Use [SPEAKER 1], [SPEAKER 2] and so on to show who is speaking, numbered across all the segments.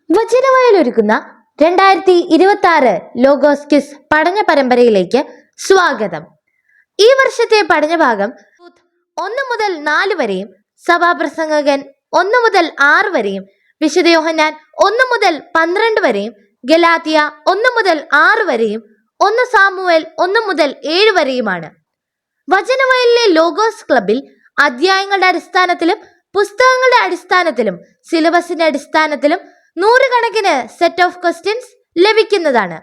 [SPEAKER 1] വചനവയലൊരുക്കുന്ന 2026 logos quiz പഠന പരമ്പരയിലേക്ക് സ്വാഗതം. ഈ വർഷത്തെ പഠനഭാഗം 1 മുതൽ 4 വരെയും, സഭാപ്രസംഗകൻ 1 മുതൽ 6 വരെയും, വിശുദ്ധ യോഹന്നാൻ 1 മുതൽ 12 വരെയും, ഗലാത്യ 1 മുതൽ 6 വരെയും, 1 സാമുവേൽ 1 മുതൽ 7 വരെയുമാണ്. വചനവയലിലെ ലോഗോസ് ക്ലബിൽ അധ്യായങ്ങളുടെ അടിസ്ഥാനത്തിലും പുസ്തകങ്ങളുടെ അടിസ്ഥാനത്തിലും സിലബസിന്റെ അടിസ്ഥാനത്തിലും 100 കണക്കിന് സെറ്റ് ഓഫ് ക്വസ്റ്റ്യൻസ് ലഭിക്കുന്നതാണ്.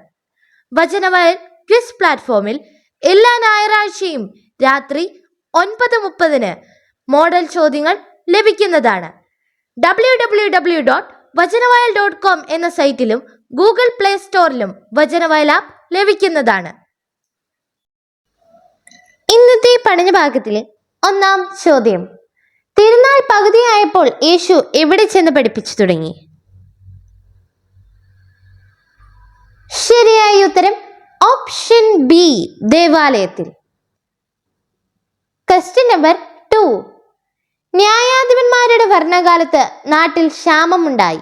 [SPEAKER 1] വചനവയൽ ക്വിസ് പ്ലാറ്റ്ഫോമിൽ എല്ലാ ഞായറാഴ്ചയും രാത്രി 9:30 മോഡൽ ചോദ്യങ്ങൾ ലഭിക്കുന്നതാണ്. www.vajanavayal.com എന്ന സൈറ്റിലും ഗൂഗിൾ പ്ലേ സ്റ്റോറിലും വചനവയൽ ആപ്പ് ലഭിക്കുന്നതാണ്. ഇന്നത്തെ പഠനഭാഗത്തിലെ 1-ാം ചോദ്യം: തിരുനാൾ പകുതിയായപ്പോൾ യേശു എവിടെ ചെന്ന് പഠിപ്പിച്ചു തുടങ്ങി? ശരിയായ ഉത്തരം ഓപ്ഷൻ ബി, ദേവാലയത്തിൽ. ക്വസ്റ്റ്യൻ നമ്പർ 2: ന്യായാധിപന്മാരുടെ ഭരണകാലത്ത് നാട്ടിൽ ക്ഷാമമുണ്ടായി.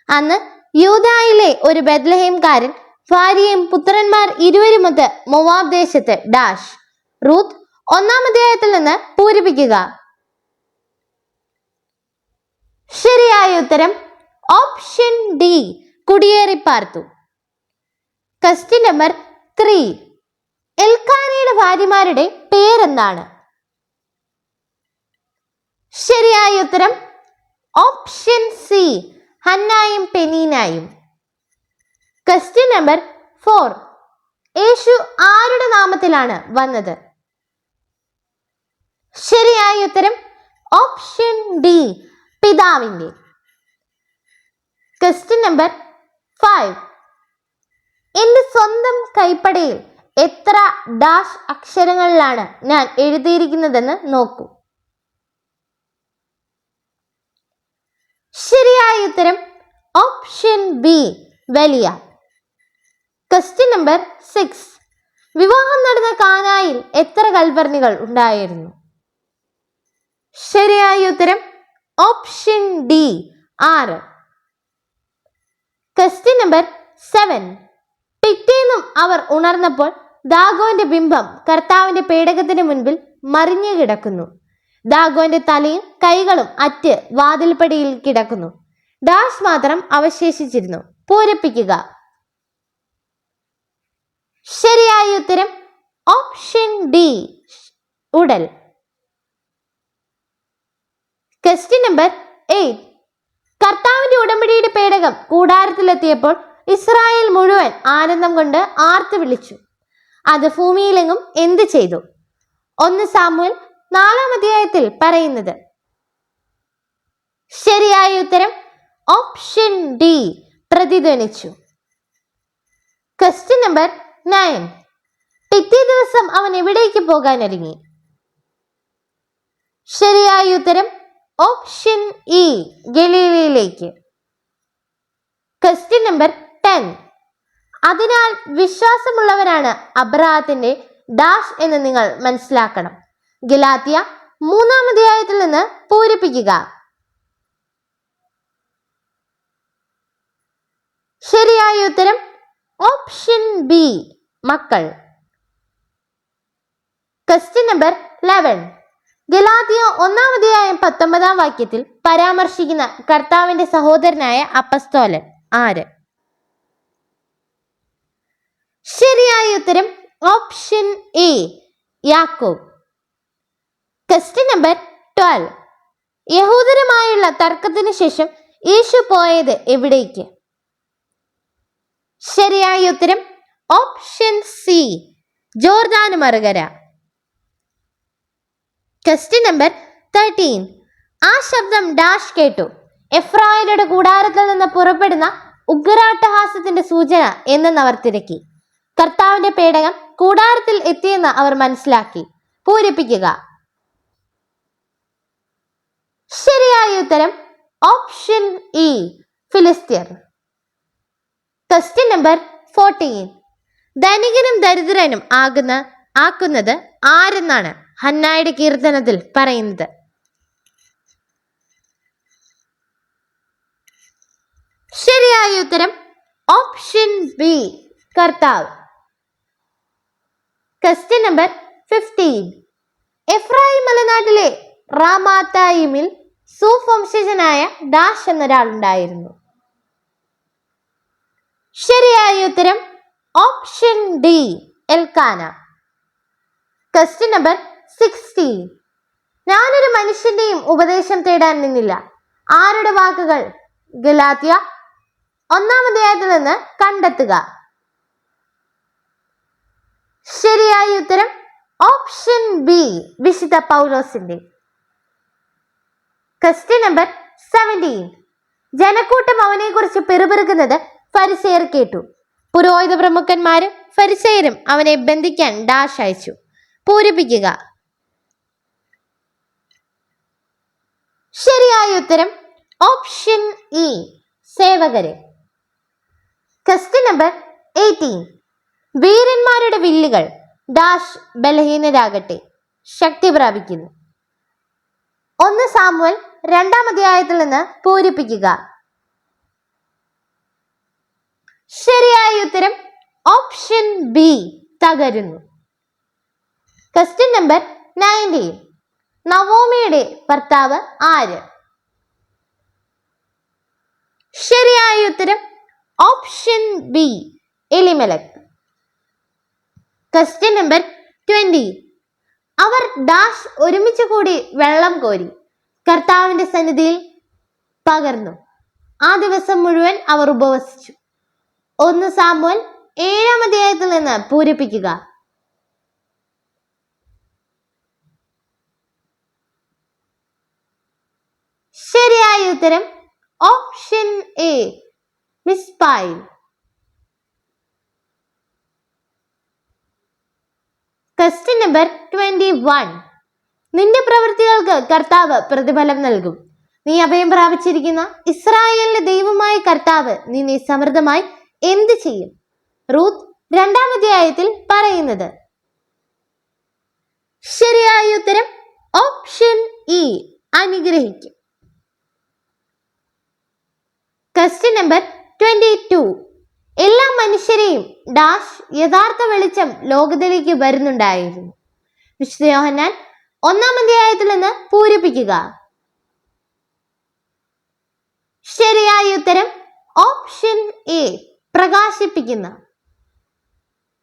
[SPEAKER 1] അന്ന് യൂദായിലെ ഒരു ബെത്ലഹേംകാരൻ ഭാര്യയും പുത്രന്മാർ ഇരുവരുമൊത്ത് മോവാബ് ദേശത്ത് ഡാഷ്. റൂത്ത് 1-ാം അധ്യായത്തിൽ നിന്ന് പൂരിപ്പിക്കുക. ശരിയായ ഉത്തരം ഓപ്ഷൻ ഡി, കുടിയേറിപ്പാർത്തു. ക്വസ്റ്റ്യൻ നമ്പർ 3: എൽക്കാനയുടെ ഭാര്യമാരുടെ പേരെന്താണ്? ശരിയായ ഉത്തരം ഓപ്ഷൻ സി, ഹന്നായും പെനീനായും. ക്വസ്റ്റ്യൻ നമ്പർ 4: യേശു ആരുടെ നാമത്തിലാണ് വന്നത്? ശരിയായ ഉത്തരം ഓപ്ഷൻ ഡി, പിതാവിന്റെ. ക്വസ്റ്റ്യൻ നമ്പർ 5: എന്റെ സ്വന്തം കൈപ്പടയിൽ എത്ര ഡാഷ് അക്ഷരങ്ങളിലാണ് ഞാൻ എഴുതിയിരിക്കുന്നതെന്ന് നോക്കൂ. ശരിയായ ഉത്തരം ഓപ്ഷൻ ബി, വലിയ. ക്വസ്റ്റ്യൻ നമ്പർ 6: വിവാഹം നടന്ന കാനായിൽ എത്ര കൽഭരണികൾ ഉണ്ടായിരുന്നു? ശരിയായ ഉത്തരം ഓപ്ഷൻ ഡി, 6. ക്വസ്റ്റ്യൻ നമ്പർ 7: പിറ്റേന്നും അവർ ഉണർന്നപ്പോൾ ദാഗോന്റെ ബിംബം കർത്താവിന്റെ പേടകത്തിന് മുൻപിൽ മറിഞ്ഞു കിടക്കുന്നു. ദാഗോന്റെ തലയും കൈകളും അറ്റ് വാതിൽപ്പടിയിൽ കിടക്കുന്നു. ഡാഷ് മാത്രം അവശേഷിച്ചിരുന്നു. പൂരിപ്പിക്കുക. ശരിയായ ഉത്തരം ഓപ്ഷൻ ഡി, ഉടൽ. ക്വസ്റ്റ്യൻ നമ്പർ 8: കർത്താവിന്റെ ഉടമ്പടിയുടെ പേടകം കൂടാരത്തിലെത്തിയപ്പോൾ ഇസ്രായേൽ മുഴുവൻ ആനന്ദം കൊണ്ട് ആർത്തു വിളിച്ചു. അത് ഭൂമിയിലെങ്ങും എന്ത് ചെയ്തു? 1 സാമുവേൽ 4-ാം അധ്യായത്തിൽ പറയുന്നത്. ശരിയായ ഉത്തരം ഓപ്ഷൻ ഡി, പ്രതിധ്വനിച്ചു. ക്വസ്റ്റ്യൻ നമ്പർ 9: പിറ്റേ ദിവസം അവൻ എവിടേക്ക് പോകാൻ ഒരുങ്ങി? ശരിയായ ഉത്തരം ഓപ്ഷൻ ഇ, ഗലീലയിലേക്ക്. ക്വസ്റ്റ്യൻ നമ്പർ 10: അതിനാൽ വിശ്വാസമുള്ളവരാണ് അബ്രഹാത്തിന്റെ ഡാഷ് എന്ന് നിങ്ങൾ മനസ്സിലാക്കണം. ഗലാത്യ 3-ാം അധ്യായത്തിൽ നിന്ന് പൂരിപ്പിക്കുക. ശരിയായ ഉത്തരം ഓപ്ഷൻ ബി, മക്കൾ. ക്വസ്റ്റ്യൻ നമ്പർ 11: ഗലാത്യ 1-ാം അധ്യായം 19-ാം വാക്യത്തിൽ പരാമർശിക്കുന്ന കർത്താവിന്റെ സഹോദരനായ അപ്പസ്തോലൻ ആര്? ശരിയായ ഉത്തരം ഓപ്ഷൻ എ, യാക്കോബ്. ക്വസ്റ്റ്യൻ നമ്പർ 12: യഹൂദരുമായുള്ള തർക്കത്തിന് ശേഷം യേശു പോയത് എവിടേക്ക്? ശരിയായ ഉത്തരം ഓപ്ഷൻ സി, ജോർദാന് മറുകര. ക്വസ്റ്റ്യൻ നമ്പർ 13: ആ ശബ്ദം ഡാഷ് കേട്ടു. എഫ്രായരുടെ കൂടാരത്തിൽ നിന്ന് പുറപ്പെടുന്ന ഉഗ്രാട്ടഹാസത്തിന്റെ സൂചന എന്നെന്ന് അവർ തിരക്കി. കർത്താവിന്റെ പേടകം കൂടാരത്തിൽ എത്തിയെന്ന് അവർ മനസ്സിലാക്കി. പൂരിപ്പിക്കുക. ശരിയായ ഉത്തരം ഓപ്ഷൻ ഇ, ഫിലിസ്ത്യർ. ക്വസ്റ്റ്യൻ നമ്പർ 14: ധനികനും ദരിദ്രനും ആക്കുന്നത് ആരെന്നാണ് ഹന്നായുടെ കീർത്തനത്തിൽ പറയുന്നത്? ശരിയായ ഉത്തരം ഓപ്ഷൻ ബി കർത്താവ്. Question number 15. എഫ്രായിം മലനാട്ടിലെ റാമാത്തായിമിൽ സൂഫ് വംശജനായ ഡാഷ് എന്നൊരാളുണ്ടായിരുന്നു. ശരിയായ ഉത്തരം option D Elkanah. Question number 16. ഞാനൊരു മനുഷ്യന്റെയും ഉപദേശം തേടാൻ നിന്നില്ല. ആരുടെ വാക്കുകൾ? ഗലാത്യ 1-ാം അധ്യായത്തിൽ നിന്ന് കണ്ടെത്തുക. ശരിയായ ഉത്തരം ഓപ്ഷൻ ബി വിശുദ്ധ പൗലോസിന്റെ. Question number 17. ജനക്കൂട്ടം അവനെ കുറിച്ച് പിറുപിറുക്കുന്നത് ഫരിസേയർ കേട്ടു. പുരോഹിത പ്രമുഖന്മാരും ഫരിസേയരും അവനെ ബന്ധിക്കാൻ ഡാഷ് അയച്ചു. പൂരിപ്പിക്കുക. ശരിയായ ഉത്തരം ഓപ്ഷൻ ഇ സേവകര്. Question number 18. വീരന്മാരുടെ വില്ലുകൾ ഡാഷ് ബലഹീനരാകട്ടെ ശക്തി പ്രാപിക്കുന്നു. 1 സാമുവൽ 2-ാം അധ്യായത്തിൽ നിന്ന് പൂരിപ്പിക്കുക. ശരിയായ ഉത്തരം ഓപ്ഷൻ ബി തകരുന്നു. Question number 19. നവോമിയുടെ ഭർത്താവ് ആര്? ശരിയായ ഉത്തരം option B Elimelech. Question number 20. അവർ ഡാഷ് ഒരുമിച്ച് കൂടി വെള്ളം കോരി കർത്താവിന്റെ സന്നിധിയിൽ പകർന്നു. ആ ദിവസം മുഴുവൻ അവർ ഉപവസിച്ചു. 1 സാമുവൽ 7-ാം അധ്യായത്തിൽ നിന്ന് പൂരിപ്പിക്കുക. ശരിയായ ഉത്തരം ഓപ്ഷൻ എ മിസ്പായിൽ. Question number 21. നിന്റെ പ്രവൃത്തികൾക്ക് കർത്താവ് പ്രതിഫലം നൽകും. നീ അഭയം പ്രാപിച്ചിരിക്കുന്ന ഇസ്രായേലിന്റെ ദൈവമായ കർത്താവ് നിന്നെ സമൃദ്ധമായി എന്ത് ചെയ്യും? റൂത്ത് 2-ാം അധ്യായത്തിൽ പറയുന്നത്. ശരിയായ ഉത്തരം ഓപ്ഷൻ ഇ അനുഗ്രഹിക്കും. Question number 22. എല്ലാ മനുഷ്യരെയും ഡാഷ് യഥാർത്ഥ വെളിച്ചം ലോകത്തിലേക്ക് വരുന്നുണ്ടായിരുന്നു. വിശുദ്ധ യോഹന്നാൻ 1-ാം അധ്യായത്തിൽ നിന്ന് പൂരിപ്പിക്കുക. ശരിയായ ഉത്തരം ഓപ്ഷൻ എ പ്രകാശിപ്പിക്കുന്ന.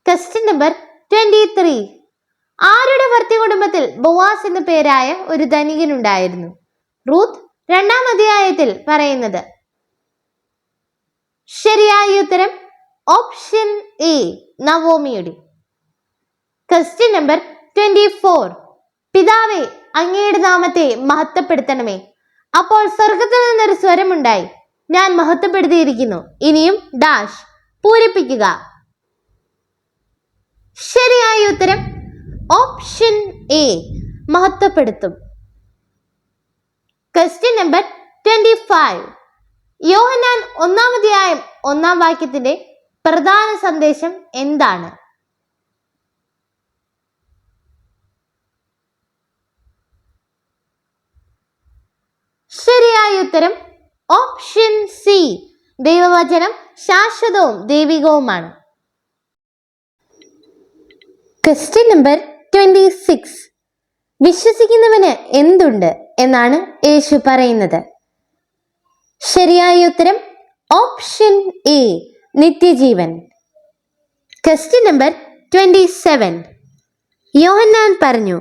[SPEAKER 1] Question number 23. ആരുടെ ഭർത്തി കുടുംബത്തിൽ ബോവാസ് എന്ന പേരായ ഒരു ധനികനുണ്ടായിരുന്നു? റൂത്ത് 2-ാം അധ്യായത്തിൽ പറയുന്നത്. ശരിയായ ഉത്തരം ഓപ്ഷൻ എ നവോമിയുടെ. Question number 24. പിതാവേ, അങ്ങയുടെ നാമത്തെ മഹത്വപ്പെടുത്തണമേ. അപ്പോൾ സ്വർഗത്തിൽ നിന്നൊരു സ്വരമുണ്ടായി, ഞാൻ മഹത്വപ്പെടുത്തിയിരിക്കുന്നു, ഇനിയും ഡാഷ് പൂരിപ്പിക്കുക. ശരിയായ ഉത്തരം ഓപ്ഷൻ എ മഹത്വപ്പെടുത്തും. Question number 25. യോഹന്നാൻ 1-ാം അധ്യായം 1-ാം വാക്യത്തിന്റെ പ്രധാന സന്ദേശം എന്താണ്? ശരിയായ ഉത്തരം ഓപ്ഷൻ സി ദൈവവചനം ശാശ്വതവും ദൈവികവുമാണ്. Question number 26. വിശ്വസിക്കുന്നവന് എന്തുണ്ട് എന്നാണ് യേശു പറയുന്നത്? ശരിയായ ഉത്തരം ഓപ്ഷൻ എ നിത്യജീവൻ. Question number 27. യോഹന്നാൻ പറഞ്ഞു,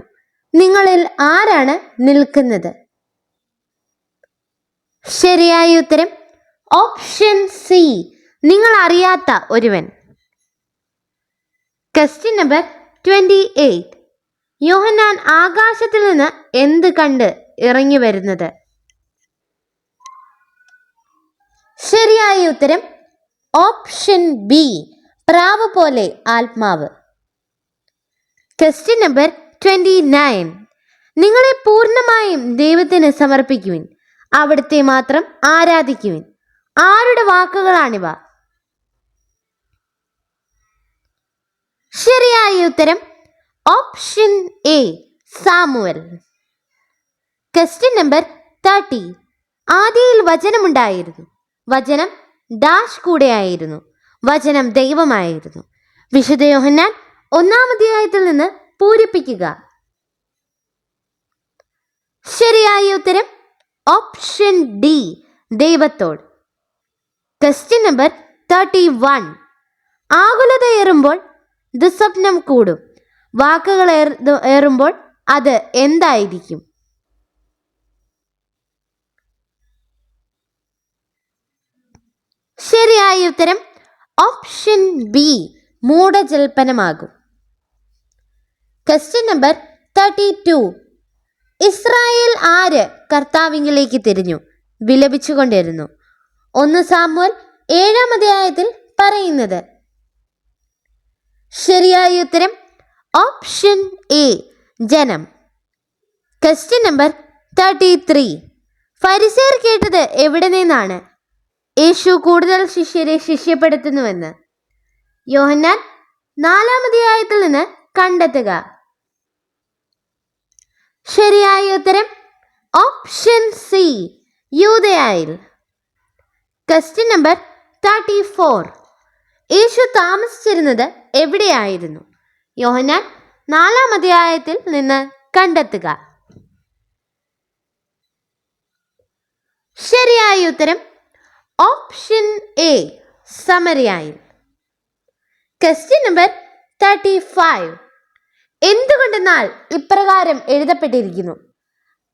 [SPEAKER 1] നിങ്ങളിൽ ആരാണ് നിൽക്കുന്നത്? ശരിയായ ഉത്തരം ഓപ്ഷൻ സി നിങ്ങൾ അറിയാത്ത ഒരുവൻ. Question number 28. യോഹന്നാൻ ആകാശത്തിൽ നിന്ന് എന്ത് കണ്ട് ഇറങ്ങി വരുന്നത്? ശരിയായ ഉത്തരം ഓപ്ഷൻ ബി പ്രാവ് പോലെ ആത്മാവ്. Question number 29. നിങ്ങളെ പൂർണ്ണമായും ദൈവത്തിന് സമർപ്പിക്കുവിൻ, അവിടുത്തെ മാത്രം ആരാധിക്കുവിൻ. ആരുടെ വാക്കുകളാണിവ? ശരിയായ ഉത്തരം option A Samuel. Question number 30. ആദിയിൽ വചനമുണ്ടായിരുന്നു, വചനം ഡാഷ് കൂടെയായിരുന്നു. വചനം ദൈവമായിരുന്നു. വിശുദ്ധ യോഹന്നാൻ 1-ാം അധ്യായത്തിൽ നിന്ന് പൂരിപ്പിക്കുക. ശരിയായ ഉത്തരം ഓപ്ഷൻ ഡി, ദൈവത്തോട്. Question number 31. ആകുലതയേറുമ്പോൾ ദുസ്വപ്നം കൂടും. വാക്കുകൾ ഏറുമ്പോൾ അത് എന്തായിരിക്കും? ശരിയായ ഉത്തരം ഓപ്ഷൻ ബി, മൂഢജൽപ്പനമാകും. Question number 32. ഇസ്രായേൽ ആര് കർത്താവിങ്കിലേക്ക് തിരിഞ്ഞു വിലപിച്ചുകൊണ്ടിരുന്നു? 1 സാമുവേൽ 7-ാം അധ്യായത്തിൽ പറയുന്നത്. ശരിയായ ഉത്തരം ഓപ്ഷൻ എ, ജനം. Question number 33. ഫരിസേയർ കേട്ടത് എവിടെ നിന്നാണ് യേശു കൂടുതൽ ശിഷ്യരെ ശിഷ്യപ്പെടുത്തുന്നുവെന്ന്? യോഹന്നാൻ 4-ാം അധ്യായത്തിൽ നിന്ന് കണ്ടെത്തുക. ശരിയായ ഉത്തരം ഓപ്ഷൻ സി, യൂദയായിൽ. Question number 34. യേശു താമസിച്ചിരുന്നത് എവിടെയായിരുന്നു? യോഹന്നാൻ 4-ാം അധ്യായത്തിൽ നിന്ന് കണ്ടെത്തുക. ശരിയായ ഉത്തരം ഓപ്ഷൻ എ, സമരിയായിൽ. Question number 35. എന്തുകൊണ്ടെന്നാൽ ഇപ്രകാരം എഴുതപ്പെട്ടിരിക്കുന്നു: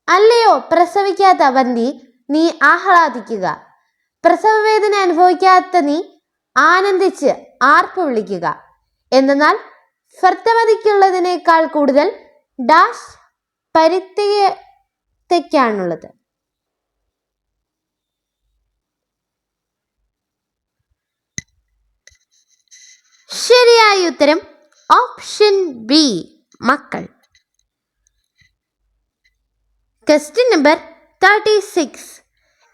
[SPEAKER 1] അല്ലയോ പ്രസവിക്കാത്ത അവന്തി, നീ ആഹ്ലാദിക്കുക. പ്രസവവേദന അനുഭവിക്കാത്ത നീ ആനന്ദിച്ച് ആർപ്പ് വിളിക്കുക. എന്നാൽ ഭർത്തമതിക്കുള്ളതിനേക്കാൾ കൂടുതൽ ഡാഷ് പരിത്യക്തയ്ക്കാണുള്ളത്. ശരിയായ ഉത്തരം ഓപ്ഷൻ ബി, മക്കൾ. Question number 36.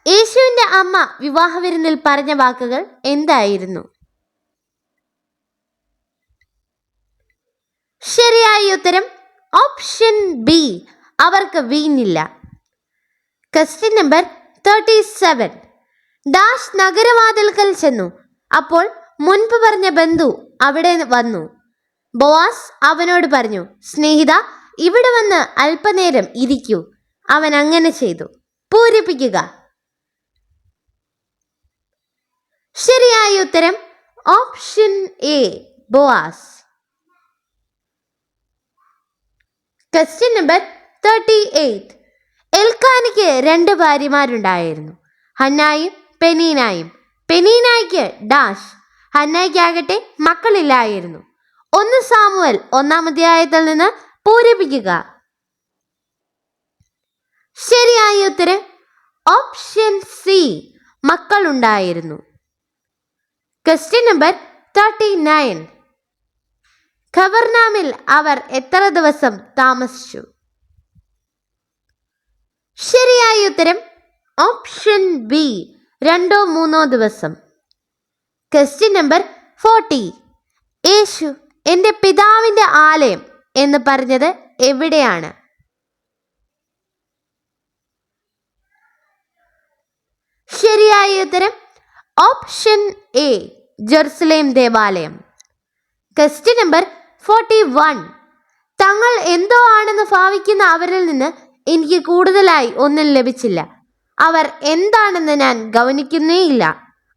[SPEAKER 1] യേശുവിൻ്റെ അമ്മ വിവാഹ വിരുന്നിൽ പറഞ്ഞ വാക്കുകൾ എന്തായിരുന്നു? ശരിയായ ഉത്തരം ഓപ്ഷൻ ബി, അവർക്ക് വീഞ്ഞില്ല. Question number 37. ഡാഷ് നഗരവാതിൽക്കൽ ചെന്നു. അപ്പോൾ മുൻപ് പറഞ്ഞ ബന്ധു അവിടെ വന്നു. ബോവാസ് അവനോട് പറഞ്ഞു, സ്നേഹിത, ഇവിടെ വന്ന് അല്പനേരം ഇരിക്കൂ. അവൻ അങ്ങനെ ചെയ്തു. പൂരിപ്പിക്കുക. ശരിയായ ഉത്തരം option A, Boaz. Question number 38. എൽക്കാനയ്ക്ക് 2 ഭാര്യമാരുണ്ടായിരുന്നു, ഹന്നായും പെനീനായും. പെനീനായ്ക്ക് ഡാഷ്, ഹന്നായ്ക്കാകട്ടെ മക്കളില്ലായിരുന്നു. 1 സാമുവേൽ 1-ാം അധ്യായത്തിൽ നിന്ന് പൂരിപ്പിക്കുക. ശരിയായ ഉത്തരം ഓപ്ഷൻ സി, മക്കളുണ്ടായിരുന്നു. Question number 39. ഖബർനാമിൽ അവർ എത്ര ദിവസം താമസിച്ചു? ശരിയായ ഉത്തരം ഓപ്ഷൻ ബി, 2-3 ദിവസം. Question number 40. യേശു എൻ്റെ പിതാവിൻ്റെ ആലയം എന്ന് പറഞ്ഞത് എവിടെയാണ്? ശരിയായ ഉത്തരം ഓപ്ഷൻ എ, ജെറുസലേം ദേവാലയം. Question number 41. തങ്ങൾ എന്തോ ആണെന്ന് ഭാവിക്കുന്ന അവരിൽ നിന്ന് എനിക്ക് കൂടുതലായി ഒന്നും ലഭിച്ചില്ല. അവർ എന്താണെന്ന് ഞാൻ ഗൗനിക്കുന്നേയില്ല.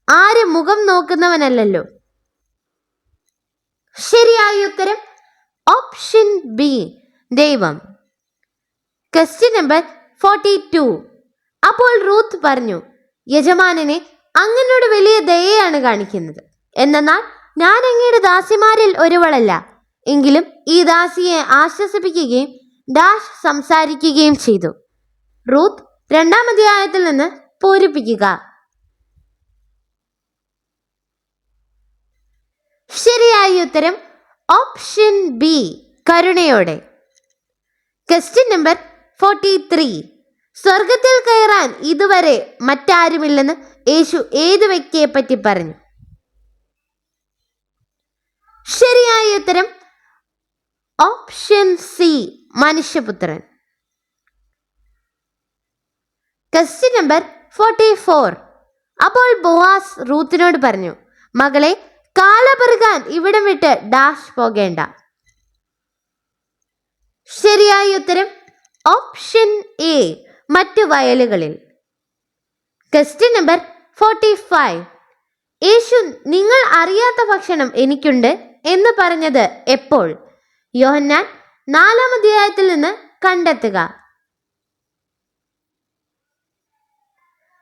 [SPEAKER 1] ആരും മുഖം നോക്കുന്നവനല്ലല്ലോ. ശരിയായ ഉത്തരം ഓപ്ഷൻ ബി, ദൈവം. Question number 42. അപ്പോൾ റൂത്ത് പറഞ്ഞു, യജമാനനെ, അങ്ങനോട് വലിയ ദയയാണ് കാണിക്കുന്നത്. എന്നാൽ ഞാൻ അങ്ങയുടെ ദാസിമാരിൽ ഒരുവളല്ല. എങ്കിലും ഈ ദാസിയെ ആശ്വസിപ്പിക്കുകയും ഡാഷ് സംസാരിക്കുകയും ചെയ്തു. റൂത്ത് 2-ാം അധ്യായത്തിൽ നിന്ന് പൂരിപ്പിക്കുക. ശരിയായ ഉത്തരം ഓപ്ഷൻ ബി, കരുണയോടെ. Question number 43. സ്വർഗത്തിൽ കയറാൻ ഇതുവരെ മറ്റാരുമില്ലെന്ന് യേശു ഏത് വ്യക്തിയെ പറ്റി പറഞ്ഞു? ശരിയായ ഉത്തരം ഓപ്ഷൻ സി, മനുഷ്യപുത്രൻ. Question number 44. അപ്പോൾ ബോവാസ് റൂത്തിനോട് പറഞ്ഞു, മകളെ, കാള പെറുകാൻ ഇവിടം വിട്ട് ഡാഷ് പോകേണ്ട. ശരിയായ ഉത്തരം ഓപ്ഷൻ എ, മറ്റു വയലുകളിൽ. Question number 45. യേശു നിങ്ങൾ അറിയാത്ത ഭക്ഷണം എനിക്കുണ്ട് എന്ന് പറഞ്ഞത് എപ്പോൾ? യോഹന്നാൻ 4-ാം അധ്യായത്തിൽ നിന്ന് കണ്ടെത്തുക.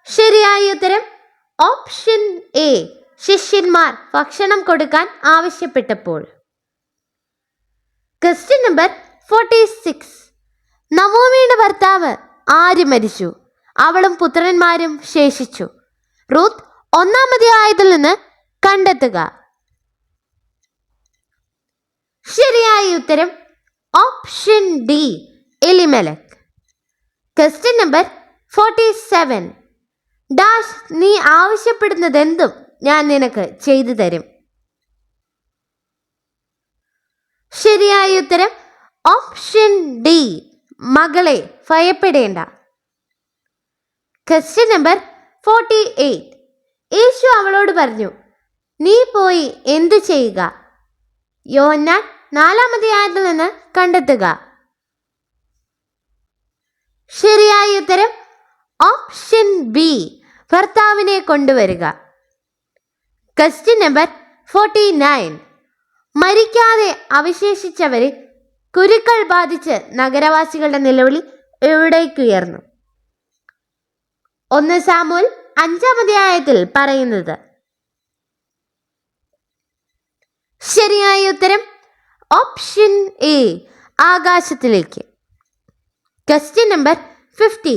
[SPEAKER 1] ശരിയായ ഉത്തരം ഓപ്ഷൻ എ, ശിഷ്യന്മാർ ഭക്ഷണം കൊടുക്കാൻ ആവശ്യപ്പെട്ടപ്പോൾ. Question number 46. നവോമിയുടെ ഭർത്താവ് ആര് മരിച്ചു? അവളും പുത്രന്മാരും ശേഷിച്ചു. റൂത്ത് 1-ാം അധ്യായത്തിൽ നിന്ന് കണ്ടെത്തുക. ശരിയായ ഉത്തരം option D, Elimelech. Question number 47. Dash നീ ആവശ്യപ്പെടുന്നതെന്തും ഞാൻ നിനക്ക് ചെയ്തു തരും. ശരിയായ ഉത്തരം ഓപ്ഷൻ ഡി, മകളെ ഭയപ്പെടേണ്ട. Question number 48. യേശു അവളോട് പറഞ്ഞു, നീ പോയി എന്തു ചെയ്യുക? യോഹന്നാൻ 4-ാം അധ്യായത്തിൽ നിന്ന് കണ്ടെത്തുക. ശരിയായ ഉത്തരം ഓപ്ഷൻ ബി, ഭർത്താവിനെ കൊണ്ടുവരിക. Question number 49. മരിക്കാതെ അവശേഷിച്ചവരെ കുരുക്കൾ ബാധിച്ച് നഗരവാസികളുടെ നിലവിളി എവിടേക്കുയർന്നു? 1 സാമുവേൽ 5-ാം അധ്യായത്തിൽ പറയുന്നത്. ശരിയായ ഉത്തരം ഓപ്ഷൻ എ, ആകാശത്തിലേക്ക്. Question number 50.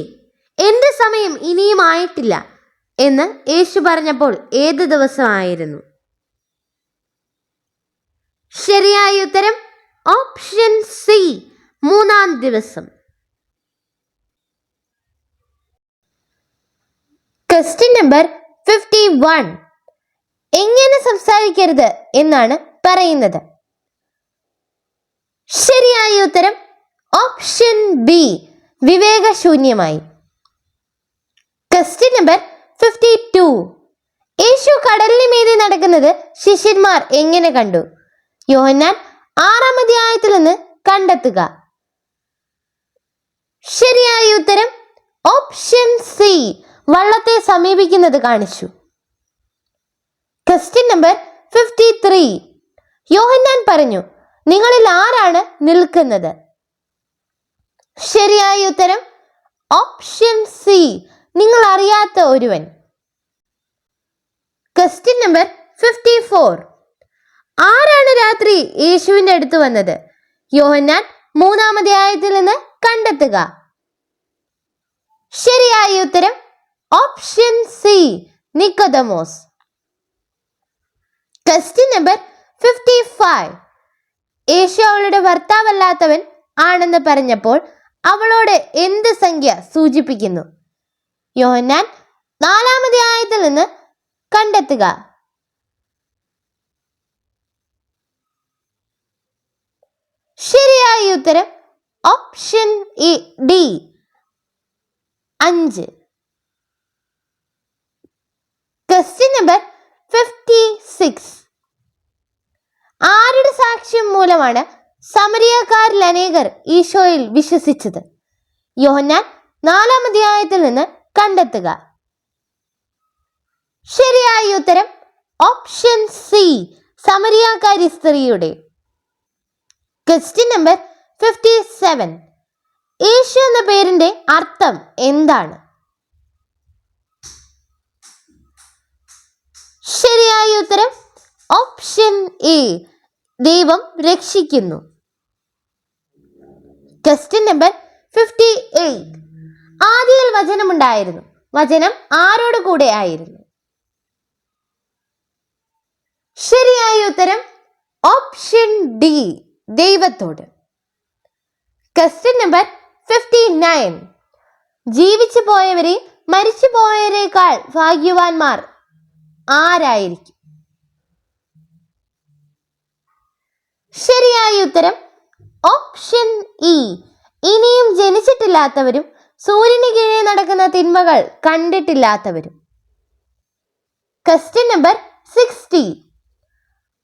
[SPEAKER 1] എൻ്റെ സമയം ഇനിയും ആയിട്ടില്ല എന്ന് യേശു പറഞ്ഞപ്പോൾ ഏത് ദിവസമായിരുന്നു? ശരിയായ ഉത്തരം ഓപ്ഷൻ സി, 3-ാം ദിവസം. Question number 51. എങ്ങനെ സംസാരിക്കരുത് എന്നാണ് പറയുന്നത്? ശരിയായ ഉത്തരം ഓപ്ഷൻ ബി, വിവേകശൂന്യമായി. Question number 52. യേശു കടലിന് മീതെ നടക്കുന്നത് ശിഷ്യന്മാർ എങ്ങനെ കണ്ടു? യോഹന്നാൻ 6-ാം അധ്യായത്തിൽ നിന്ന് കണ്ടെത്തുക. ശരിയായ ഉത്തരം ഓപ്ഷൻ സി, വള്ളത്തെ സമീപിക്കുന്നത് കാണിച്ചു. Question number 53. യോഹന്നാൻ പറഞ്ഞു, നിങ്ങളിൽ ആരാണ് നിൽക്കുന്നത്? ശരിയായ ഉത്തരം ഓപ്ഷൻ സി, നിങ്ങൾ അറിയാത്ത ഒരുവൻ. Question number 54. ആരാണ് രാത്രി യേശുവിൻ്റെ അടുത്ത് വന്നത്? യോഹന്നാൻ 3-ാം അധ്യായത്തിൽ നിന്ന് കണ്ടെത്തുക. ശരിയായ ഉത്തരം option C, Nicodemus. Question number 55. യേശു അവളുടെ ഭർത്താവല്ലാത്തവൻ ആണെന്ന് പറഞ്ഞപ്പോൾ അവളോട് എന്ത് സംഖ്യ സൂചിപ്പിക്കുന്നു? യോഹന്നാൻ 4-ാം അധ്യായത്തിൽ നിന്ന് കണ്ടെത്തുക. ശരിയായ ഉത്തരം ഓപ്ഷൻ ഡി, 5. Question number 56. ആരുടെ സാക്ഷ്യം മൂലമാണ് സമരിയക്കാരിൽ അനേകർ ഈശോയിൽ വിശ്വസിച്ചത്? യോഹന്നാൻ 4-ാം അധ്യായത്തിൽ നിന്ന് കണ്ടെത്തുക. ശരിയായ ഉത്തരം ഓപ്ഷൻ സി, സമരിയക്കാരി സ്ത്രീയുടെ. Question number 57. യേശു എന്ന പേരിന്റെ അർത്ഥം എന്താണ്? ശരിയായ ഉത്തരം ഓപ്ഷൻ എ, ദൈവം രക്ഷിക്കുന്നു. Question number 58. ആദിയിൽ വചനമുണ്ടായിരുന്നു, വചനം ആരോട് കൂടെ ആയിരുന്നു? ശരിയായ ഉത്തരം ഓപ്ഷൻ ഡി, ദൈവത്തോട്. Question number 59. ജീവിച്ചു പോയവരെ മരിച്ചു പോയവരെക്കാൾ ഭാഗ്യവാന്മാർ ആരായിരിക്കും? ശരിയായ ഉത്തരം ഓപ്ഷൻ ഇ, ഇനിയും ജനിച്ചിട്ടില്ലാത്തവരും സൂര്യന് കീഴെ നടക്കുന്ന തിന്മകൾ കണ്ടിട്ടില്ലാത്തവരും. Question number 60.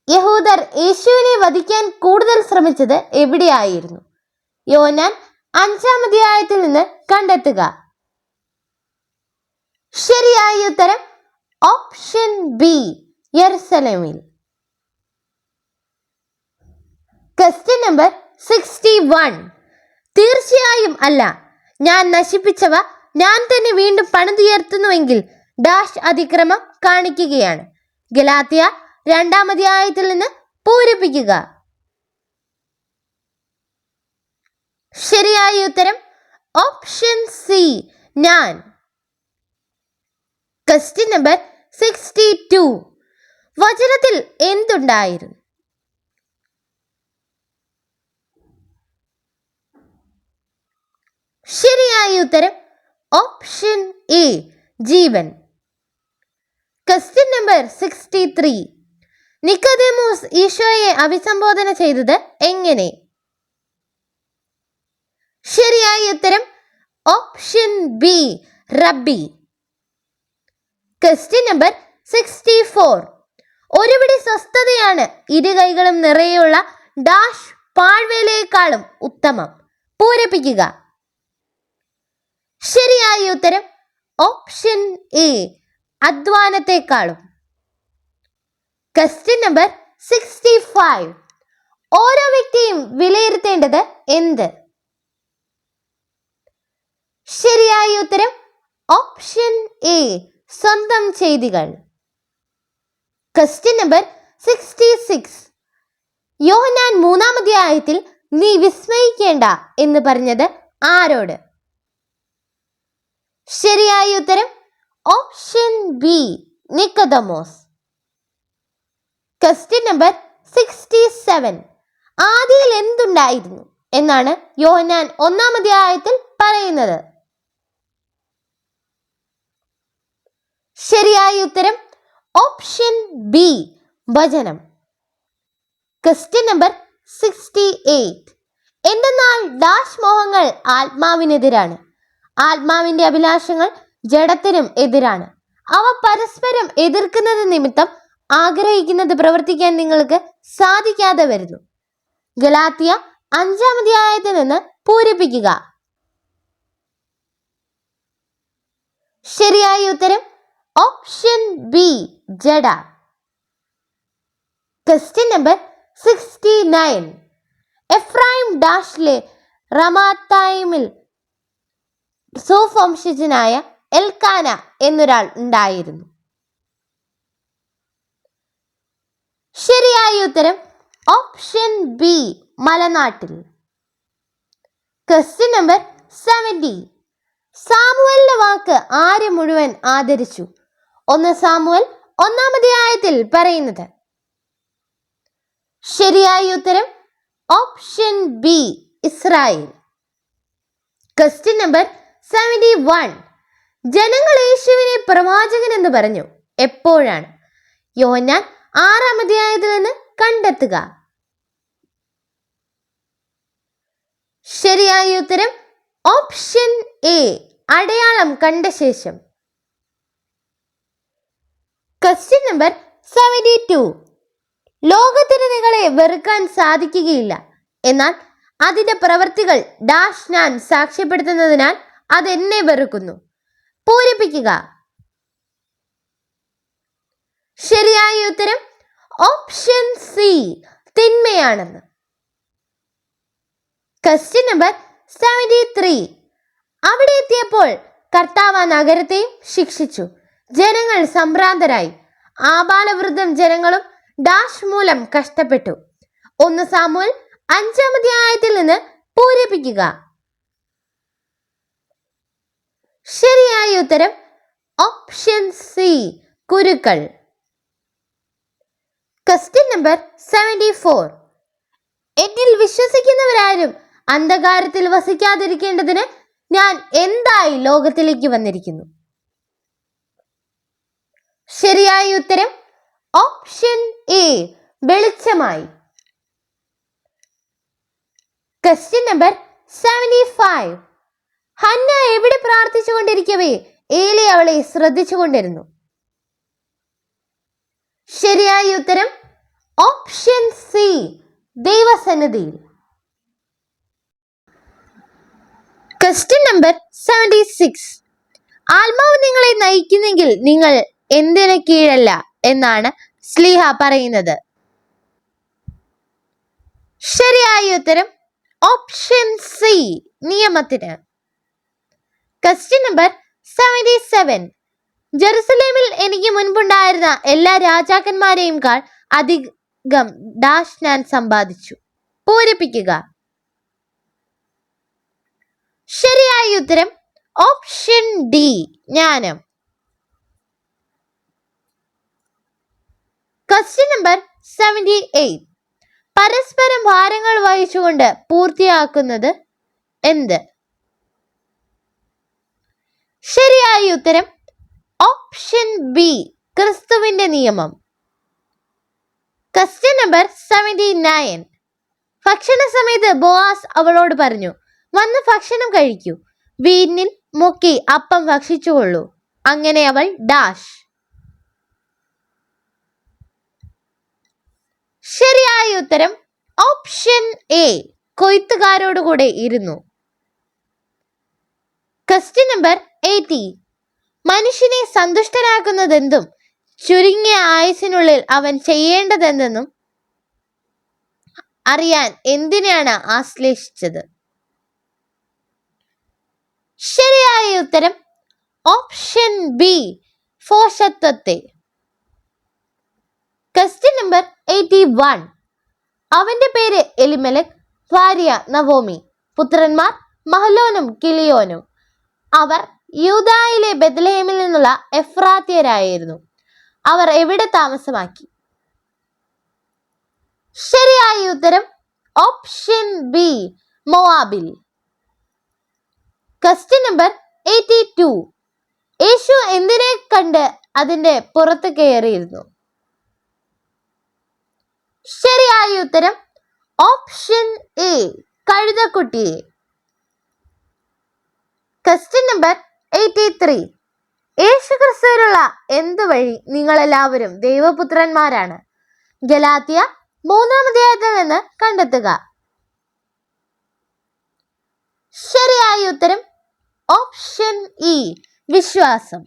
[SPEAKER 1] യഹൂദർ യേശുവിനെ വധിക്കാൻ കൂടുതൽ ശ്രമിച്ചത് എവിടെയായിരുന്നു? യോഹന്നാൻ 5-ാം അധ്യായത്തിൽ നിന്ന് കണ്ടെത്തുക. ശരിയായ ഉത്തരം ഓപ്ഷൻ ബി, യെരുശലേമിൽ. Question number 61. തീർച്ചയായും അല്ല, ഞാൻ നശിപ്പിച്ചവ ഞാൻ തന്നെ വീണ്ടും പണിതുയർത്തുന്നുവെങ്കിൽ ഡാഷ് അതിക്രമം കാണിക്കുകയാണ്. ഗലാത്യ 2-ാം അധ്യായത്തിൽ നിന്ന് പൂരിപ്പിക്കുക. ശരിയായ ഉത്തരം ഓപ്ഷൻ സി, ഞാൻ. Question number 62. വചനത്തിൽ എന്തുണ്ടായിരുന്നു? ശരിയായ ഉത്തരം option A, Jeevan. Question number 63. Nicodemus ഈശോയെ അഭിസംബോധന ചെയ്തത് എങ്ങനെ? ശരിയായ ഉത്തരം ഓപ്ഷൻ ബി, റബ്ബി. Question number 64. ഒരുപിടി സ്വസ്ഥതയാണ് ഇരു കൈകളും നിറയെയുള്ള ഡാഷ് പാഴ്വേലയെക്കാളും ഉത്തമം. പൂരിപ്പിക്കുക. ശരിയായ ഉത്തരം ഓപ്ഷൻ എ, അധ്വാനത്തെക്കാളും. Question number 65. ഓരോ വ്യക്തിയും വിലയിരുത്തേണ്ടത് എന്ത്? ശരിയായ ഉത്തരം ഓപ്ഷൻ എ, സ്വന്തം ചെയ്തികൾ. Question number 66. യോഹന്നാൻ 3-ാം അധ്യായത്തിൽ നീ വിസ്മയിക്കേണ്ട എന്ന് പറഞ്ഞത് ആരോട്? ശരിയായ ഉത്തരം option B, Nicodemus. Question number 67. ആദിയിൽ എന്തുണ്ടായിരുന്നു എന്നാണ് യോഹന്നാൻ 1-ാം അധ്യായത്തിൽ പറയുന്നത്? ശരിയായ ഉത്തരം ഓപ്ഷൻ ബി, വചനം. Question number 68. എന്തെന്നാൽ ഡാഷ് മോഹങ്ങൾ ആത്മാവിനെതിരാണ്, ആത്മാവിന്റെ അഭിലാഷങ്ങൾ ജഡത്തിനും എതിരാണ്. അവ പരസ്പരം എതിർക്കുന്നത് നിമിത്തം ആഗ്രഹിക്കുന്നത് പ്രവർത്തിക്കാൻ നിങ്ങൾക്ക് സാധിക്കാതെ വരുന്നു. ഗലാത്യ 5-ാം അധ്യായത്തിൽ നിന്ന് പൂരിപ്പിക്കുക. ശരിയായ ഉത്തരം ഓപ്ഷൻ ബി, ജഡ. Question number 69. എഫ്രൈം ഡാഷിലെ റമാത്തായിമിൽ സൂഫ് വംശജനായ എൽക്കാന എന്നൊരാൾ ഉണ്ടായിരുന്നു. ശരിയായ ഉത്തരം ഓപ്ഷൻ ബി, മലനാട്ടിൽ. Question number 70. സാമുവലിന്റെ വാക്ക് ആര് മുഴുവൻ ആദരിച്ചു? 1 സാമുവൽ 1-ാം അധ്യായത്തിൽ പറയുന്നത്? ശരിയായ ഉത്തരം option B, Israel. Question number 71. ജനങ്ങൾ യേശുവിനെ പ്രവാചകൻ എന്ന് പറഞ്ഞു എപ്പോഴാണ്? യോഹന്നാൻ 6-ാം അധ്യായത്തിൽ നിന്ന് കണ്ടെത്തുക. ശരിയായ ഉത്തരം ഓപ്ഷൻ എ, അടയാളം കണ്ട ശേഷം. Question number 72. ലോകത്തിന് നിങ്ങളെ വെറുക്കാൻ സാധിക്കുകയില്ല, എന്നാൽ അതിന്റെ പ്രവൃത്തികൾ ഡാഷ് ഞാൻ സാക്ഷ്യപ്പെടുത്തുന്നതിനാൽ അതെന്നെ വെറുക്കുന്നു. പൂരിപ്പിക്കുക. ശരിയായ ഉത്തരം ഓപ്ഷൻ സി, തിന്മയാണെന്ന്. Question number 73. അവിടെ എത്തിയപ്പോൾ കർത്താവ് ആ നഗരത്തെയും ശിക്ഷിച്ചു. ജനങ്ങൾ സംഭ്രാന്തരായി. ആബാലവൃദ്ധം ജനങ്ങളും ഡാഷ് മൂലം കഷ്ടപ്പെട്ടു. 1 സാമുവൽ 5-ാം അധ്യായത്തിൽ നിന്ന് പൂരിപ്പിക്കുക. ശരിയായ ഉത്തരം ഓപ്ഷൻ സി, കുരുക്കൾ. Question number 74. എന്നിൽ വിശ്വസിക്കുന്നവരാരും അന്ധകാരത്തിൽ വസിക്കാതിരിക്കേണ്ടതിന് ഞാൻ എന്തായി ലോകത്തിലേക്ക് വന്നിരിക്കുന്നു? ശരിയായ ഉത്തരം ഓപ്ഷൻ എ, വെളിച്ചമായി. Question number 75. ഹന്ന എവിടെ പ്രാർത്ഥിച്ചുകൊണ്ടിരിക്കവേ ഏലി അവളെ ശ്രദ്ധിച്ചുകൊണ്ടിരുന്നു? ശരിയായ ഉത്തരം ഓപ്ഷൻ സി, ദൈവസന്നിധിയിൽ. Question number 76. ആത്മാവ് നിങ്ങളെ നയിക്കുന്നെങ്കിൽ നിങ്ങൾ എന്തിന് കീഴല്ല എന്നാണ് സ്ലീഹ പറയുന്നത്. ശരിയായ ഉത്തരം ഓപ്ഷൻ സി, നിയമത്തിന്. Question number 77. ജെറുസലേമിൽ എനിക്ക് മുൻപുണ്ടായിരുന്ന എല്ലാ രാജാക്കന്മാരെയും കാൾ അധികം ഡാഷ് ഞാൻ സമ്പാദിച്ചു. പൂരിപ്പിക്കുക. ശരിയായ ഉത്തരം ഓപ്ഷൻ ഡി, ജ്ഞാനം. Question number 78. പരസ്പരം ഭാരങ്ങൾ വഹിച്ചുകൊണ്ട് പൂർത്തിയാക്കുന്നത് എന്ത്? ശരിയായ ഉത്തരം ഓപ്ഷൻ ബി, ക്രിസ്തുവിന്റെ നിയമം. Question number 79. ഭക്ഷണ സമയത്ത് ബോആസ് അവളോട് പറഞ്ഞു, വന്ന് ഭക്ഷണം കഴിക്കൂ, വീഞ്ഞിൽ മുക്കി അപ്പം ഭക്ഷിച്ചുകൊള്ളൂ. അങ്ങനെ അവൾ ഡാഷ്. ശരിയായ ഉത്തരം ഓപ്ഷൻ എ, കൊയ്ത്തുകാരോടുകൂടെ ഇരുന്നു. Question number 80. മനുഷ്യനെ സന്തുഷ്ടനാക്കുന്നതെന്തും ചുരുങ്ങിയ ആയുസിനുള്ളിൽ അവൻ ചെയ്യേണ്ടതെന്തെന്നും അറിയാൻ എന്തിനെയാണ് ആശ്ലേഷിച്ചത്? ശരിയായ ഉത്തരം ഓപ്ഷൻ ബി, ഭോഷത്വത്തെ. Question number 81. അവന്റെ പേര് എലിമെലക്, ഭാര്യ നവോമി, പുത്രന്മാർ മഹ്ലോനും കിളിയോനും. അവർ യൂദായിലെ ബെത്ലഹേമിൽ നിന്നുള്ള എഫ്രാത്യരായിരുന്നു. അവർ എവിടെ താമസമാക്കി? ശരിയായ ഉത്തരം ഓപ്ഷൻ ബി, മോവാബിൽ. Question number 82. യേശു എന്തിനെ കണ്ട് അതിന്റെ പുറത്ത് കയറിയിരുന്നു? ശരിയായ ഉത്തരം ഓപ്ഷൻ എ, കഴുതക്കുട്ടിയെ. Question number 83. യേശു ക്രിസ്തുവിനുള്ള എന്ത് വഴി നിങ്ങളെല്ലാവരും ദൈവപുത്രന്മാരാണ്? ഗലാത്യ 3-ാം അധ്യായത്തിൽ നിന്ന് കണ്ടെത്തുക. ശരിയായ ഉത്തരം ഓപ്ഷൻ ഇ, വിശ്വാസം.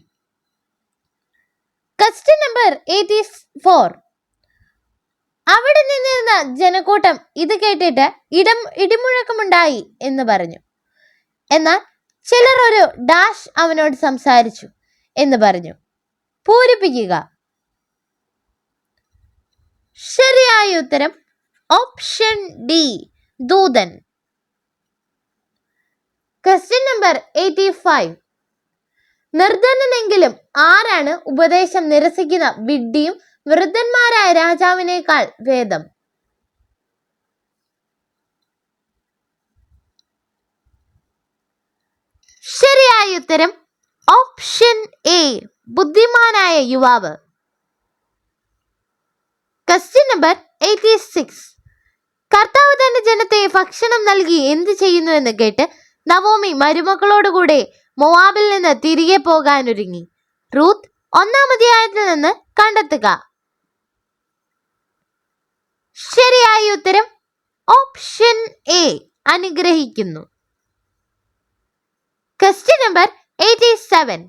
[SPEAKER 1] Question number 84. അവിടെ നിന്നിരുന്ന ജനക്കൂട്ടം ഇത് കേട്ടിട്ട് ഇടിമുഴക്കമുണ്ടായി എന്ന് പറഞ്ഞു. എന്നാൽ ചിലർ ഒരു ഡാഷ് അവനോട് സംസാരിച്ചു എന്ന് പറഞ്ഞു. പൂരിപ്പിക്കുക. ശരിയായ ഉത്തരം ഓപ്ഷൻ ഡി, ദൂതൻ. Question number 85. നിർധനനെങ്കിലും ആരാണ് ഉപദേശം നിരസിക്കുന്ന വിഡ്ഢിയും വൃദ്ധന്മാരായ രാജാവിനേക്കാൾ ഭേദം? ശരിയായ ഉത്തരം ഓപ്ഷൻ എ, ബുദ്ധിമാനായ യുവാവ്. Question number 86. കർത്താവ് തന്റെ ജനത്തെ ഭക്ഷണം നൽകി എന്ത് ചെയ്യുന്നു എന്ന് കേട്ട് നവോമി മരുമക്കളോടുകൂടെ മോവാബിൽ നിന്ന് തിരികെ പോകാനൊരുങ്ങി. റൂത്ത് 1-ാം അധ്യായത്തിൽ നിന്ന് കണ്ടെത്തുക. ശരിയായ ഉത്തരം ഓപ്ഷൻ എ, അനുഗ്രഹിക്കുന്നു. Question number 87.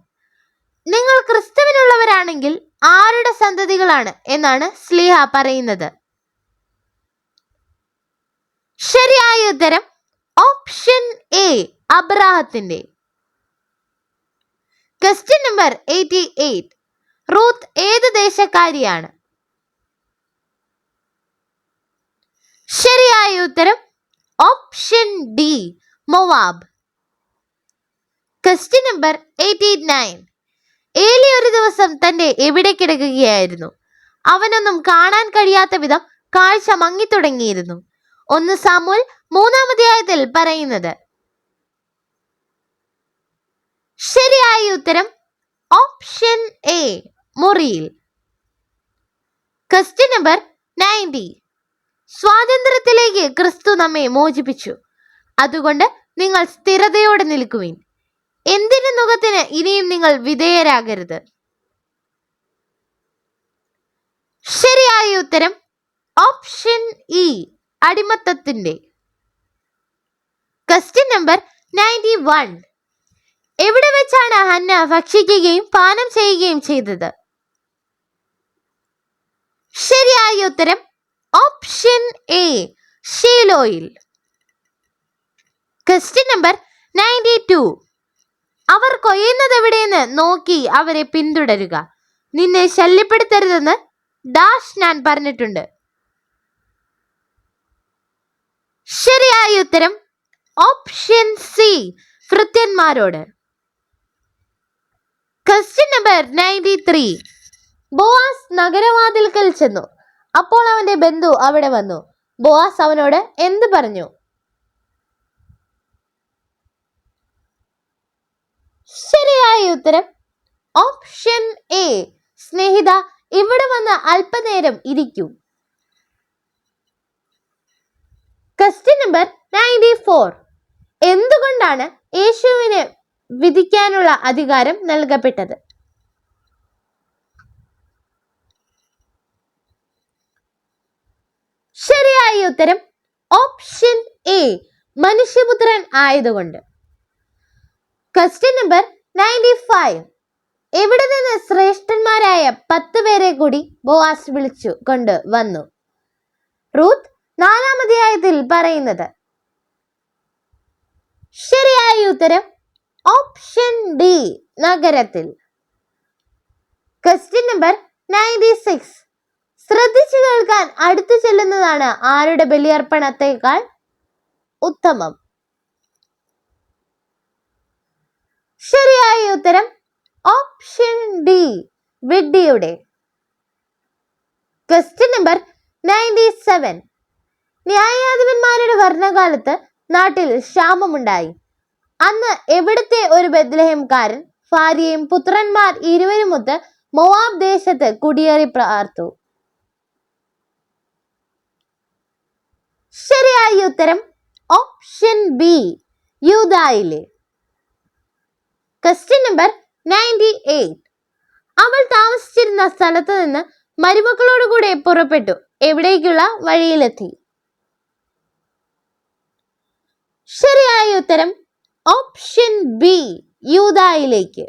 [SPEAKER 1] നിങ്ങൾ ക്രിസ്തുവിനുള്ളവരാണെങ്കിൽ ആരുടെ സന്തതികളാണ് എന്നാണ് സ്ലീഹ പറയുന്നത്? ശരിയായ ഉത്തരം ഓപ്ഷൻ എ, അബ്രാഹത്തിന്റെ. Question number 88. റൂത്ത് ഏത് ദേശക്കാരിയാണ്? ശരിയായ ഉത്തരം option D, Moab. Question number 89. Eli ഒരു ദിവസം തന്റെ എവിടെ കിടക്കുകയായിരുന്നു. അവനൊന്നും കാണാൻ കഴിയാത്ത വിധം കാഴ്ച മങ്ങിത്തുടങ്ങിയിരുന്നു. 1 സാമുവേൽ 3-ാം അധ്യായത്തിൽ പറയുന്നത്. ശരിയായ ഉത്തരം ഓപ്ഷൻ എ, മുറിയിൽ. Question number 90. സ്വാതന്ത്ര്യത്തിലേക്ക് ക്രിസ്തു നമ്മെ മോചിപ്പിച്ചു, അതുകൊണ്ട് നിങ്ങൾ സ്ഥിരതയോടെ നിൽക്കുവിൻ. എന്തിന് നുകത്തിന് ഇനിയും നിങ്ങൾ വിധേയരാകരുത്? ശരിയായ ഉത്തരം ഓപ്ഷൻ ഇ, അടിമത്തത്തിന്റെ. Question number 91. എവിടെ വെച്ചാണ് ഹന്ന ഭക്ഷിക്കുകയും പാനം ചെയ്യുകയും ചെയ്തത്? ശരിയായ ഉത്തരം ഓപ്ഷൻ എ, ഷീലോയിൽ. Question number 92. അവർ കൊയ്യുന്നത് എവിടെയെന്ന് നോക്കി അവരെ പിന്തുടരുക. നിന്നെ ശല്യപ്പെടുത്തരുതെന്ന് ഡാഷ് ഞാൻ പറഞ്ഞിട്ടുണ്ട്. ശരിയായ ഉത്തരം ഓപ്ഷൻ സി, ഭൃത്യന്മാരോട്. Question number 93. ബോവാസ് നഗരവാതിൽക്കൽ ചെന്നു. അപ്പോൾ അവന്റെ ബന്ധു അവിടെ വന്നു. ബോവാസ് അവനോട് എന്ത് പറഞ്ഞു? ശരിയായ ഉത്തരം ഓപ്ഷൻ എ, സ്നേഹിത, ഇവിടെ വന്ന് അല്പനേരം ഇരിക്കൂ. Question number 94. എന്തുകൊണ്ടാണ് യേശുവിന് വിധിക്കാനുള്ള അധികാരം നൽകപ്പെട്ടത്? ശരിയായ ഉത്തരം ഓപ്ഷൻ എ, മനുഷ്യപുത്രൻ ആയതുകൊണ്ട്. Question number 95. എവിടെ നിന്ന് ശ്രേഷ്ഠന്മാരായ 10 പേരെ കൂടി ബോവാസ് വിളിച്ചു കൊണ്ട് വന്നു? റൂത്ത് 4-ാം അധ്യായത്തിൽ പറയുന്നത്. ശരിയായ ഉത്തരം ഓപ്ഷൻ ഡി, നഗരത്തിൽ. Question number 96. ശ്രദ്ധിച്ചു കേൾക്കാൻ അടുത്തു ചെല്ലുന്നതാണ് ആരുടെ ബലിയർപ്പണത്തെക്കാൾ ഉത്തമം? ശരിയായ ഉത്തരം ഓപ്ഷൻ ഡി, വിഡ്ഢിയുടെ. Question number 97. ന്യായാധിപന്മാരുടെ ഭരണകാലത്ത് നാട്ടിൽ ക്ഷാമമുണ്ടായി. അന്ന് എവിടുത്തെ ഒരു ബെത്ലഹേംകാരൻ ഭാര്യയും പുത്രന്മാർ ഇരുവരുമൊത്ത് മോവാബ് ദേശത്ത് കുടിയേറി പാർത്തു. ശരിയായ ഉത്തരം ഓപ്ഷൻ ബി, യൂദായിലെ. Question number 98. അവൾ താമസിച്ചിരുന്ന സ്ഥലത്ത് നിന്ന് മരുമക്കളോടുകൂടെ പുറപ്പെട്ടു. എവിടേക്കുള്ള വഴിയിലെത്തി? ശരിയായ ഉത്തരം ഓപ്ഷൻ ബി, യൂദായിലേക്ക്.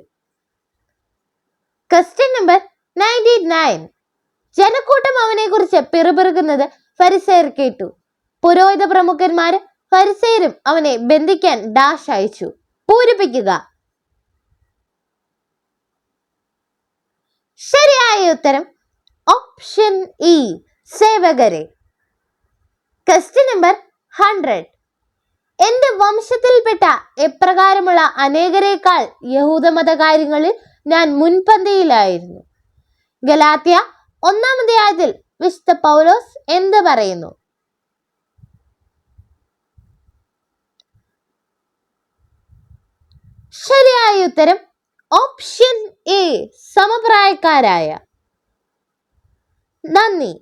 [SPEAKER 1] Question number 99. ജനക്കൂട്ടം അവനെ കുറിച്ച് പിറുപിറുക്കുന്നത് ഫരിസേയർ കേട്ടു. പുരോഹിത പ്രമുഖന്മാര് ഫരിസേയരും അവനെ ബന്ധിക്കാൻ ഡാഷ് അയച്ചു. പൂരിപ്പിക്കുക. ശരിയായ ഉത്തരം ഓപ്ഷൻ ഇ, സേവകരെ. Question number 100. എന്റെ വംശത്തിൽപ്പെട്ട എപ്രകാരമുള്ള അനേകരേക്കാൾ യഹൂദമത കാര്യങ്ങളിൽ ഞാൻ മുൻപന്തിയിലായിരുന്നു. ഗലാത്യ 1-ാം അധ്യായത്തിൽ വിശുദ്ധ പൗലോസ് എന്ത് പറയുന്നു? ശരിയായ ഉത്തരം ഓപ്ഷൻ എ, സമപ്രായക്കാരായ. നന്ദി.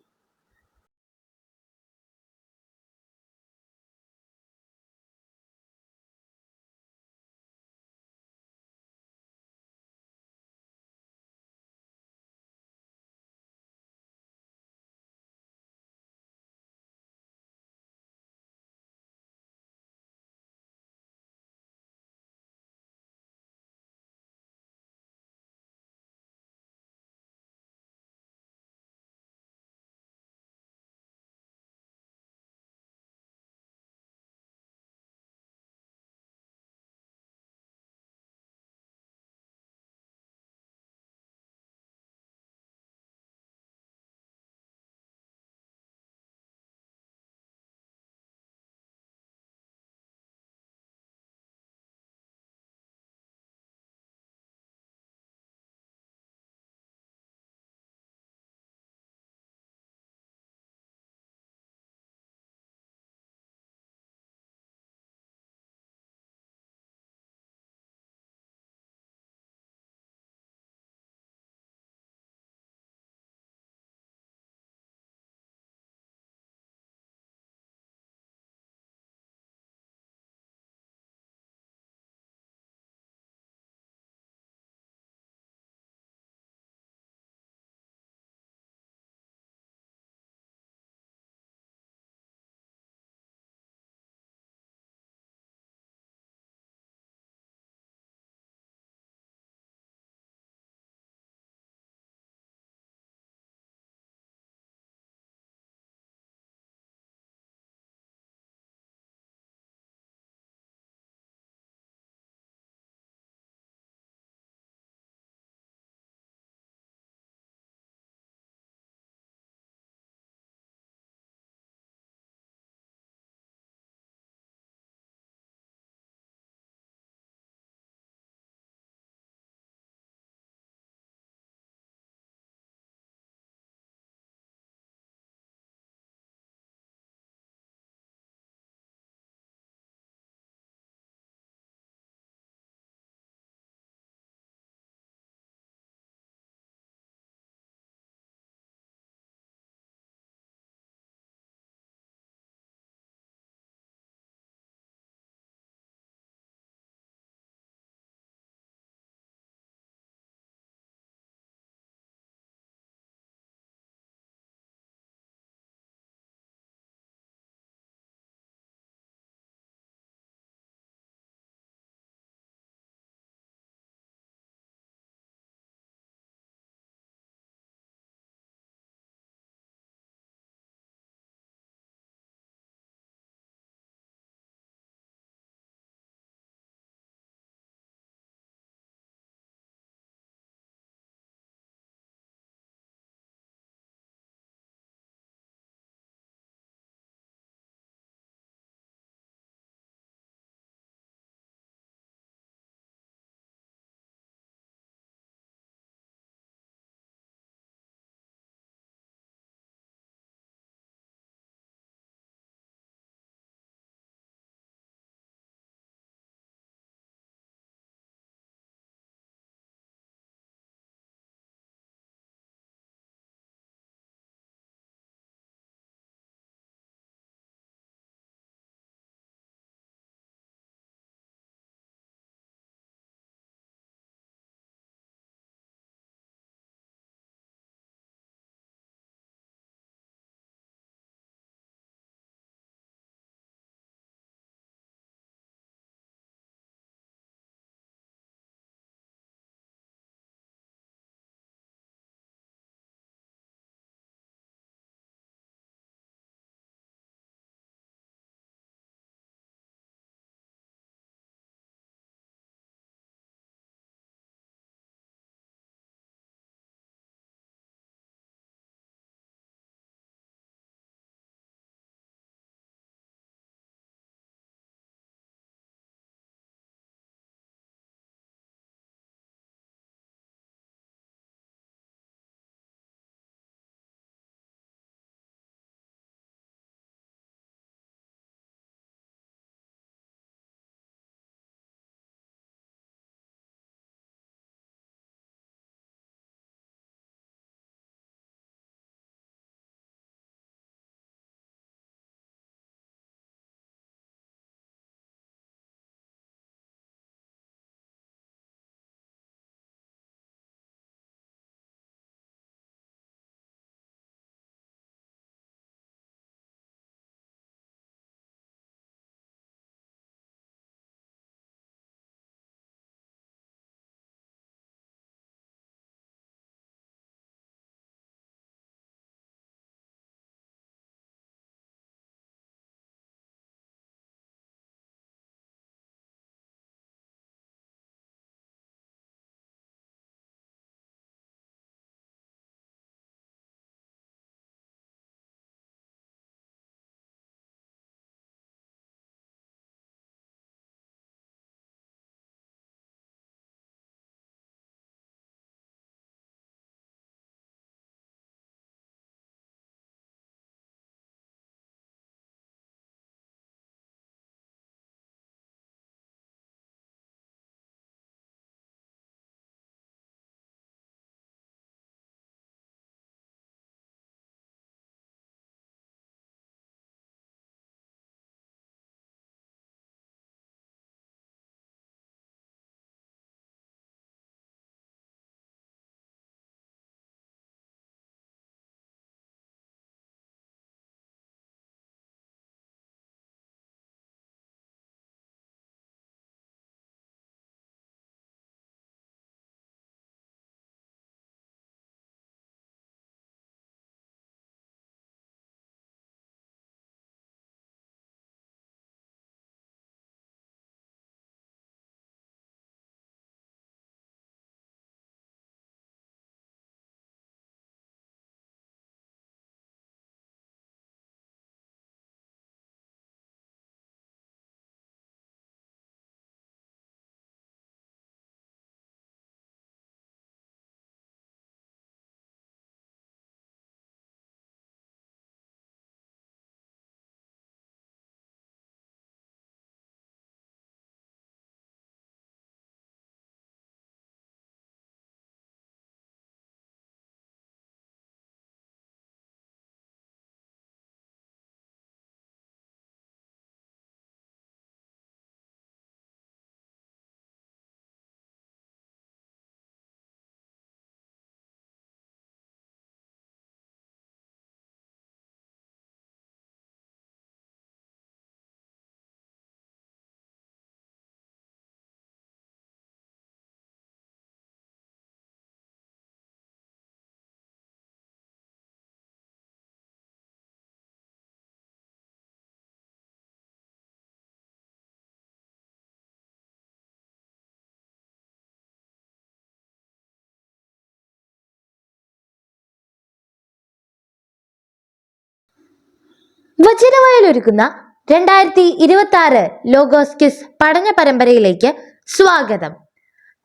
[SPEAKER 1] വചനവയൽ ഒരുക്കുന്ന 2026 ലോഗോസ് ക്വിസ് പഠന പരമ്പരയിലേക്ക് സ്വാഗതം.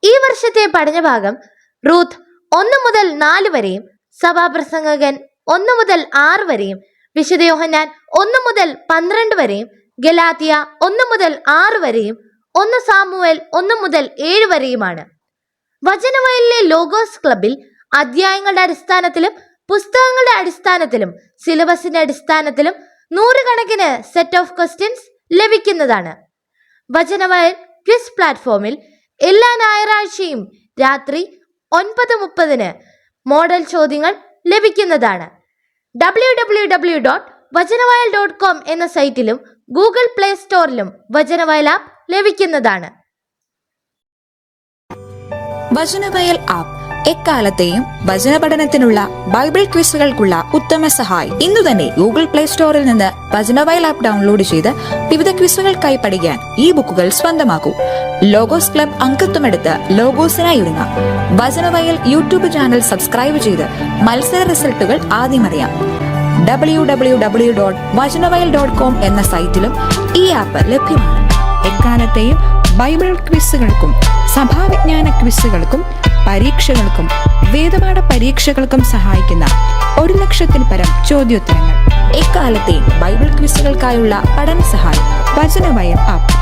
[SPEAKER 1] ഈ വർഷത്തെ പഠനഭാഗം റൂത്ത് 1 മുതൽ 4 വരെയും സഭാപ്രസംഗകൻ 1 മുതൽ 6 വരെയും വിശുദ്ധ യോഹന്നാൻ 1 മുതൽ 12 വരെയും ഗലാത്യ 1 മുതൽ 6 വരെയും 1 സാമുവേൽ 1 മുതൽ 7 വരെയുമാണ്. വചനവയലിലെ ലോഗോസ് ക്ലബിൽ അധ്യായങ്ങളുടെ അടിസ്ഥാനത്തിലും പുസ്തകങ്ങളുടെ അടിസ്ഥാനത്തിലും സിലബസിന്റെ അടിസ്ഥാനത്തിലും 100 കണക്കിന് സെറ്റ് ഓഫ് ക്വസ്റ്റ്യൻസ് ലഭിക്കുന്നതാണ്. വചനവയൽ ക്വിസ് പ്ലാറ്റ്ഫോമിൽ എല്ലാ ഞായറാഴ്ചയും രാത്രി 9:30 മോഡൽ ചോദ്യങ്ങൾ ലഭിക്കുന്നതാണ്. www.vajanavayal.com എന്ന സൈറ്റിലും ഗൂഗിൾ പ്ലേ സ്റ്റോറിലും വചനവയൽ ആപ്പ് ലഭിക്കുന്നതാണ്.
[SPEAKER 2] വചനവയൽ ആപ്പ് എക്കാലത്തെയും വചന പഠനത്തിനുള്ള ബൈബിൾ ക്വിസുകൾക്കുള്ള ഉത്തമ സഹായി. ഇന്നു തന്നെ ഗൂഗിൾ പ്ലേ സ്റ്റോറിൽ നിന്ന് വചനവയൽ ആപ്പ് ഡൗൺലോഡ് ചെയ്ത് വിവിധ ക്വിസുകൾക്കായി പഠിക്കാൻ ഈ ബുക്കുകൾ സ്വന്തമാക്കൂ. ലോഗോസ് ക്ലബ് അംഗത്വമെടുത്ത് ലോഗോസിനായി ഒരുങ്ങാം. വചനവയൽ യൂട്യൂബ് ചാനൽ സബ്സ്ക്രൈബ് ചെയ്ത് മത്സര റിസൾട്ടുകൾ ആദ്യം അറിയാം. www.vajanavayal.com എന്ന സൈറ്റിലും ഈ ആപ്പ് ലഭ്യമാണ്. എക്കാലത്തെയും ബൈബിൾ ക്വിസുകൾക്കും സഭാവിജ്ഞാന ക്വിസുകൾക്കും പരീക്ഷകൾക്കും വേദപാഠ പരീക്ഷകൾക്കും സഹായിക്കുന്ന 1,00,000-ൽ പരം ചോദ്യോത്തരങ്ങൾ. എക്കാലത്തെയും ബൈബിൾ ക്വിസുകൾക്കായുള്ള പഠന സഹായം വചനവയൽ ആപ്പ്.